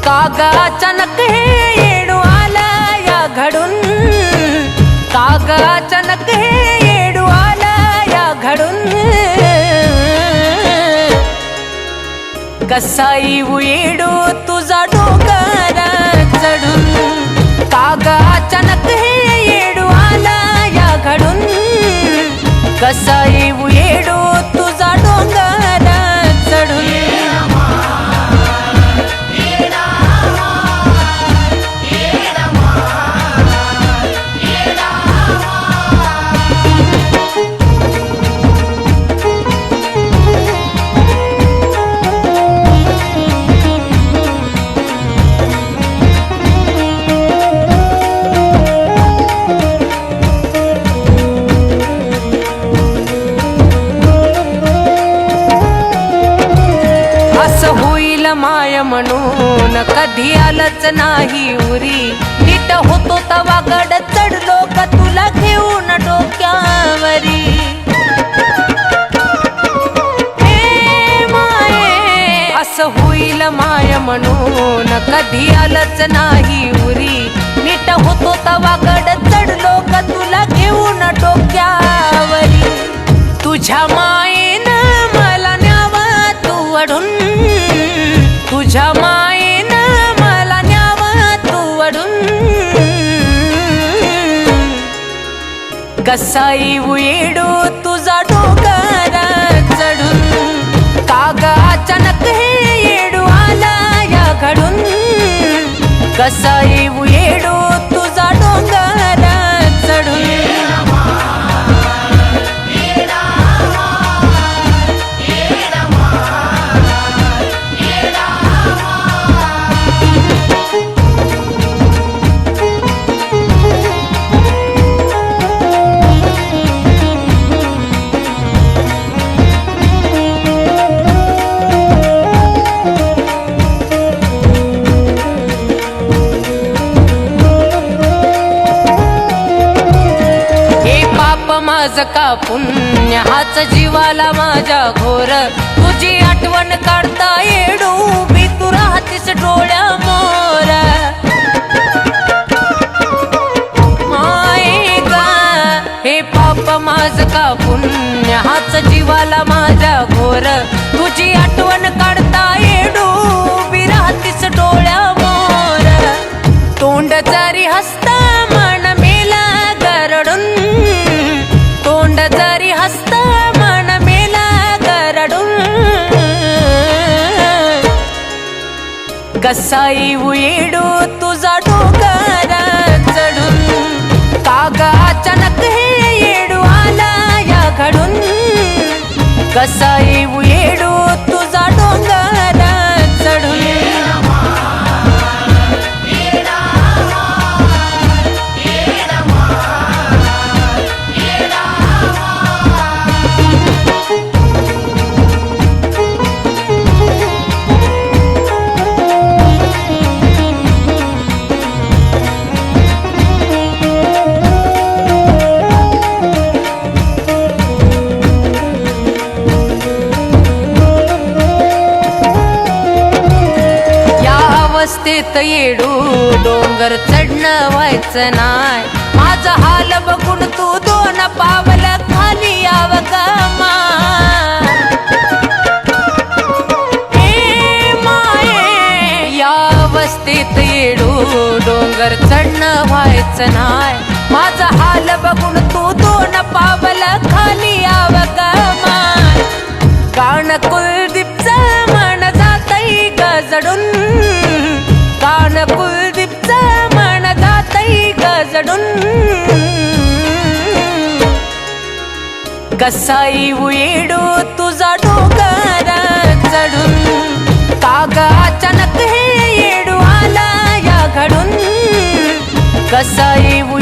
कागा अचानक हे येडू आला या घडून, कागा अचानक हे येडू आला या घडून, कसा येऊ येडू तुझा डोंगर चढून, कागा अचानक हे येडू आला या घडून, कसा येऊ येडू तुझा डोंगर चढून. माय म्हणून कधी आलंच नाही उरी, नीट होतो तवा गड चढलो का तुला घेऊन डोक्यावरी. हे माये असं होईल माय म्हणून कधी आलंच नाही उरी, नीट होतो तवा गड चढलो का तुला घेऊन डोक्यावरी. तुझ्या मायेनं मला न्यावा तू अडून, तुझ्या मायेनं मला न्यावा तू वडून, कसा येऊ येडू तुझा डोंगर चढून, कागा अचानक हे येडू आला या घडून, कसा येऊ येडू तुझा डोंगर चढून. माझ का पुण्य हाच जीवाला माझ्या घोर, तुझी आठवण काढता येडू भी तू राहतीस डोळ्यामोर. माये गा हे पाप माझ का पुण्य हाच जीवाला माझ्या घोर, तुझी आठवण काढता येडू भी राहतीस डोळ्यामोर. तोंड जरी हसता मन मेला गरडून, तोंड जरी हसता मन मेला गरडून, कसा येऊ येडू तुझा डोंगर चढून, कागा अचानक हे येडू आला या घडून, कसा येऊ येडू तुझा डोंगर चढून. अवस्थेत येडू डोंगर चढणं व्हायचं नाय, माझा हाल बघून तू दोन पावल खाली याव गमा. हे माये या अवस्थेत येडू डोंगर चढणं व्हायचं नाय, माझा हाल बघून तू दोन पावल खाली याव गमा. कान कुलदीपचं मन जातई गजडून, कान कुलदीपचं मन जातई गजडून, कसा येऊ येडू तुझा डोंगर चढून, कागा अचानक हे येडू आला या घडून, कसा येऊ